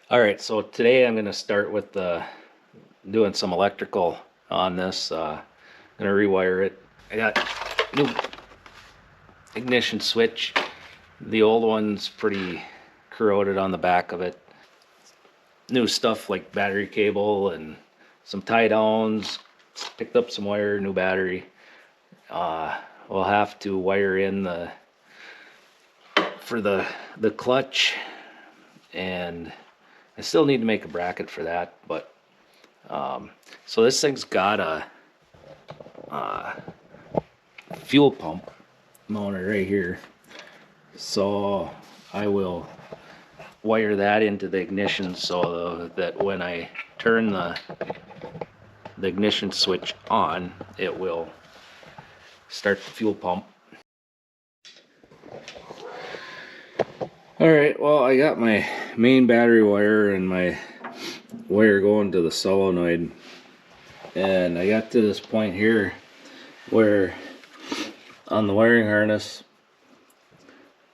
All right, so today I'm going to start with doing some electrical on this. Going to rewire it. I got new ignition switch. The old one's pretty corroded on the back of it. New stuff like battery cable and some tie downs. Picked up some wire, new battery. We'll have to wire in for the clutch, and I still need to make a bracket for that, but so this thing's got a fuel pump mounted right here. So I will wire that into the ignition so that when I turn the ignition switch on, it will start the fuel pump. Alright, well, I got my main battery wire and my wire going to the solenoid, and I got to this point here where on the wiring harness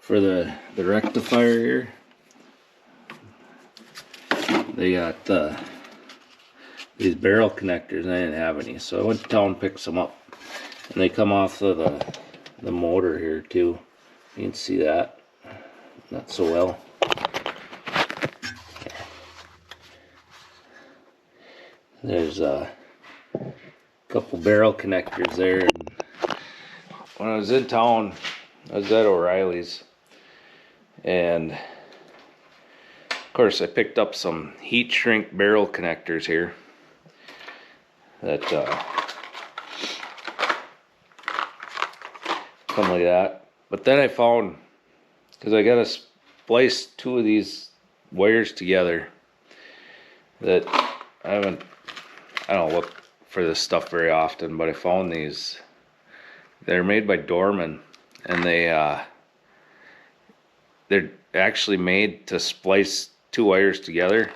for the rectifier here, they got these barrel connectors, and I didn't have any, so I went to town and picked some up, and they come off of the motor here too. You can see that not so well. There's a couple barrel connectors there. And when I was in town, I was at O'Reilly's, and of course I picked up some heat shrink barrel connectors here that come like that. But then I found, because I gotta splice two of these wires together, that I don't look for this stuff very often, but I found these. They're made by Dorman, and they're actually made to splice two wires together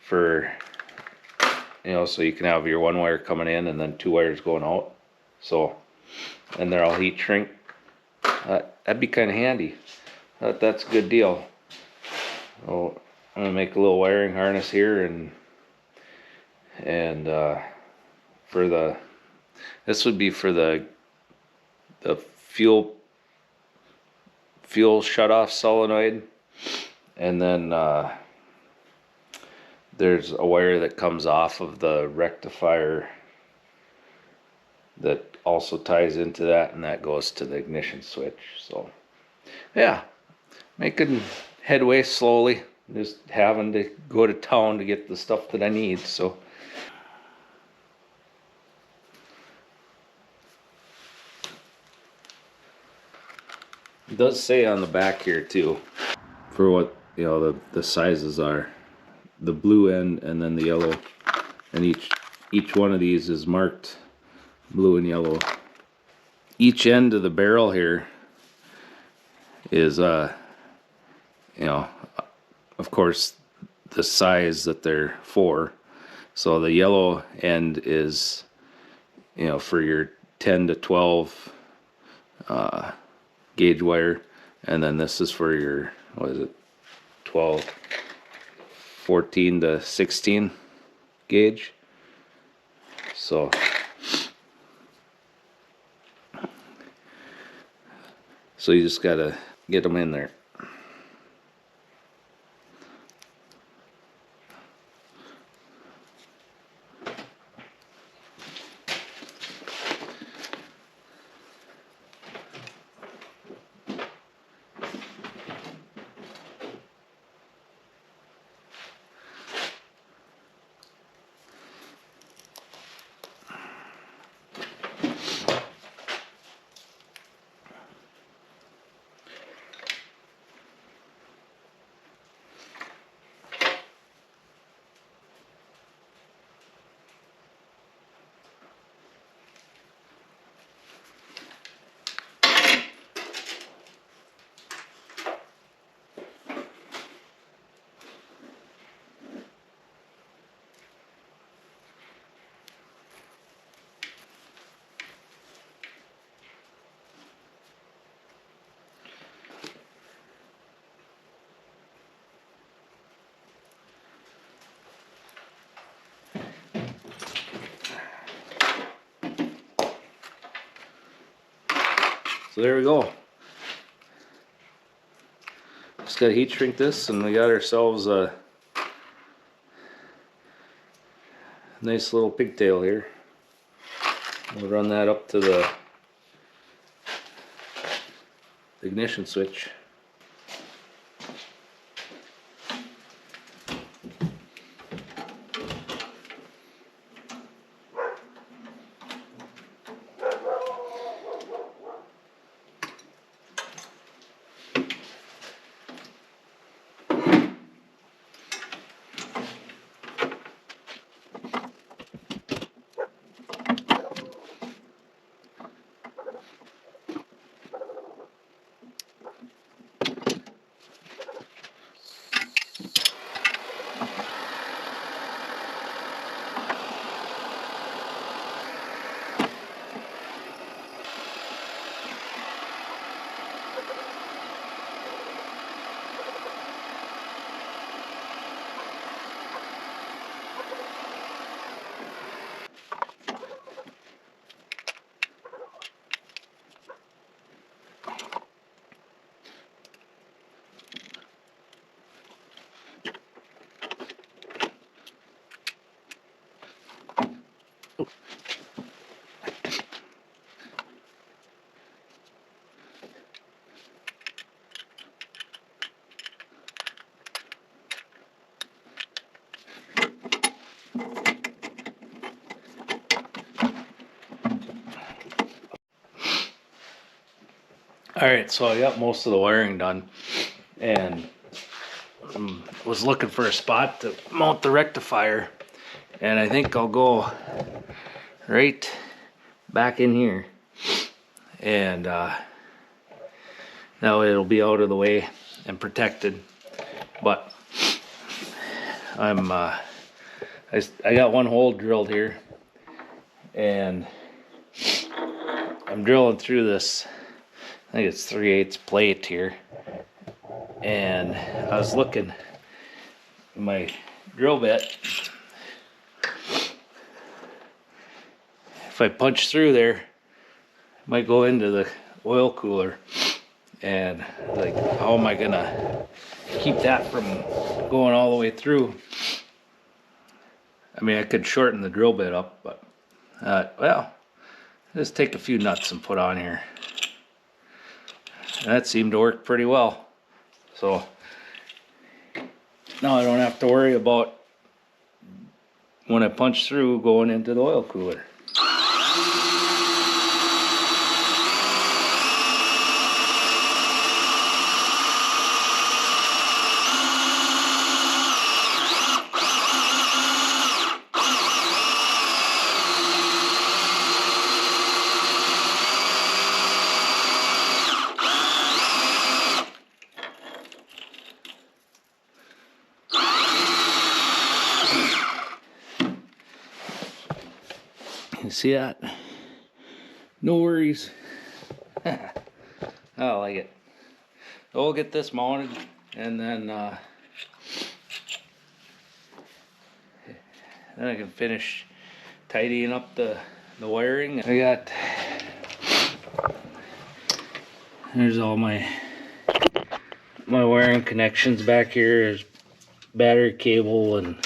for, so you can have your one wire coming in and then two wires going out. So, and they're all heat shrink. That'd be kind of handy. That's a good deal. So I'm gonna make a little wiring harness here, and for this would be for the fuel shutoff solenoid, and then there's a wire that comes off of the rectifier that also ties into that, and that goes to the ignition switch. So yeah, making headway slowly, just having to go to town to get the stuff that I need. So it does say on the back here too, for what the sizes are, the blue end and then the yellow, and each one of these is marked blue and yellow. Each end of the barrel here is of course the size that they're for. So the yellow end is for your 10 to 12 gauge wire, and then this is for your, 12, 14 to 16 gauge. So you just gotta get them in there. So there we go. Just gotta heat shrink this, and we got ourselves a nice little pigtail here. We'll run that up to the ignition switch. Alright, so I got most of the wiring done, and was looking for a spot to mount the rectifier, and I think I'll go right back in here, and that way it'll be out of the way and protected. But I got one hole drilled here, and I'm drilling through this, I think it's 3/8 plate here, and I was looking at my drill bit. If I punch through there, it might go into the oil cooler, and like, how am I gonna keep that from going all the way through? I mean, I could shorten the drill bit up, but well, just take a few nuts and put on here. And that seemed to work pretty well. So now I don't have to worry about when I punch through going into the oil cooler. You see that? No worries. I like it. So we'll get this mounted, and then I can finish tidying up the wiring. I got, there's all my wiring connections back here. There's battery cable and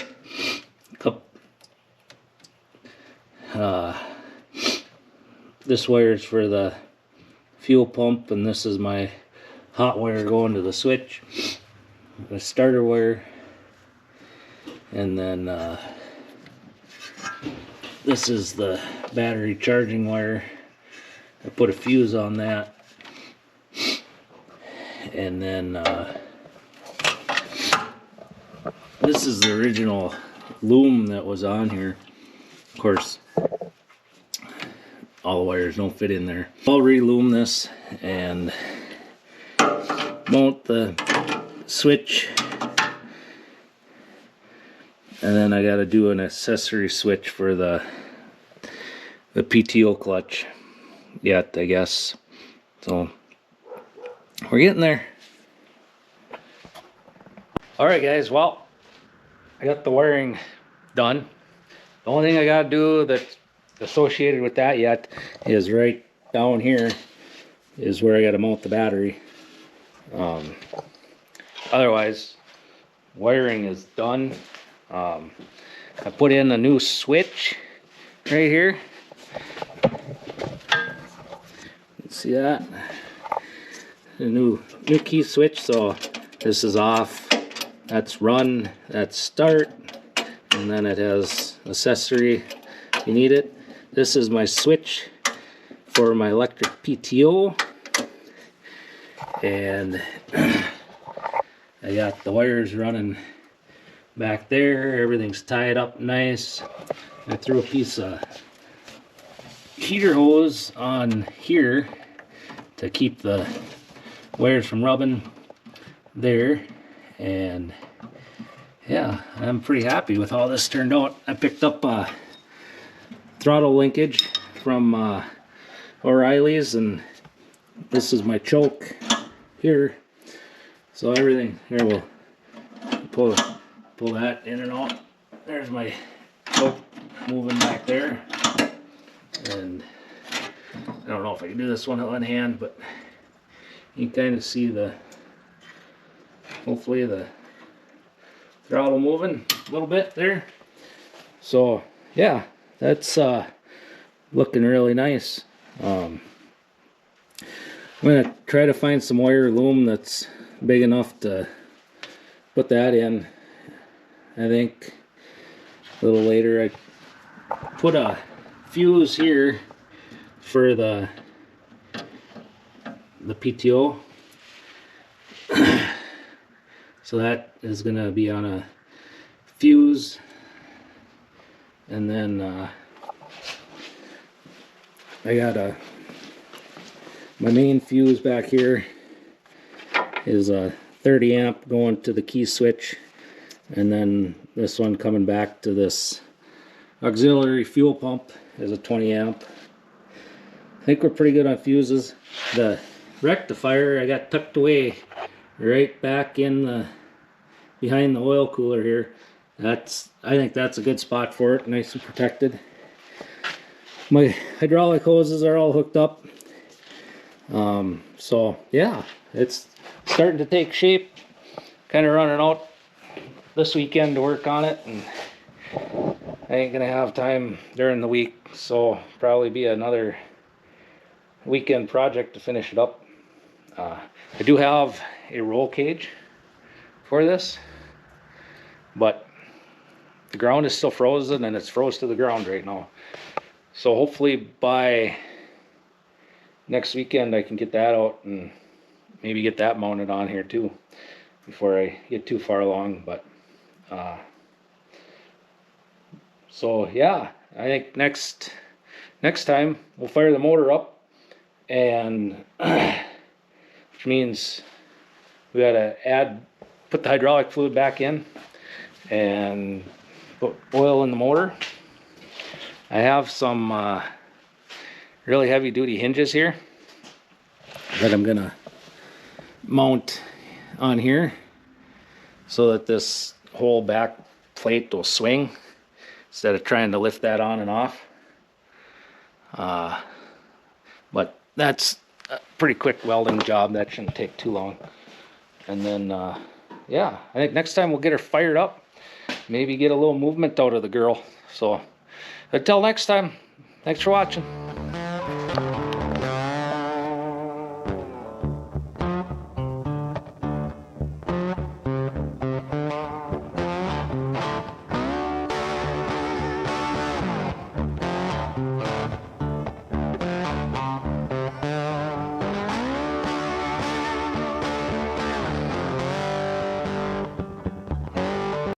this wire is for the fuel pump, and this is my hot wire going to the switch, the starter wire, and then this is the battery charging wire. I put a fuse on that, and then this is the original loom that was on here. Of course, all the wires don't fit in there. I'll re-loom this and mount the switch, and then I got to do an accessory switch for the PTO clutch yet, I guess. So we're getting there. Alright guys, well, I got the wiring done. The only thing I gotta do that's associated with that yet is right down here. is where I got to mount the battery. Otherwise, wiring is done. I put in a new switch right here. See that? A new key switch. So this is off, that's run, that's start, and then it has accessory if you need it. This is my switch for my electric PTO, and I got the wires running back there. Everything's tied up nice. I threw a piece of heater hose on here to keep the wires from rubbing there, and yeah, I'm pretty happy with how this turned out. I picked up a throttle linkage from O'Reilly's, and this is my choke here. So everything here, will pull that in and out. There's my choke moving back there, and I don't know if I can do this one on hand, but you can kind of see hopefully the throttle moving a little bit there. So yeah, that's looking really nice. I'm gonna try to find some wire loom that's big enough to put that in. I think a little later I put a fuse here for the PTO. So that is going to be on a fuse, and then I got my main fuse back here is a 30 amp going to the key switch, and then this one coming back to this auxiliary fuel pump is a 20 amp. I think we're pretty good on fuses. The rectifier I got tucked away right back in behind the oil cooler here. I think that's a good spot for it, nice and protected. My hydraulic hoses are all hooked up. So yeah, it's starting to take shape. Kind of running out this weekend to work on it, and I ain't gonna have time during the week, so probably be another weekend project to finish it up. I do have a roll cage for this, but the ground is still frozen, and it's froze to the ground right now. So hopefully by next weekend I can get that out and maybe get that mounted on here too before I get too far along. But so yeah, I think next time we'll fire the motor up, and which means we gotta put the hydraulic fluid back in and put oil in the motor. I have some really heavy duty hinges here that I'm gonna mount on here so that this whole back plate will swing instead of trying to lift that on and off. But that's a pretty quick welding job. That shouldn't take too long. And then yeah, I think next time we'll get her fired up, maybe get a little movement out of the girl. So until next time, thanks for watching.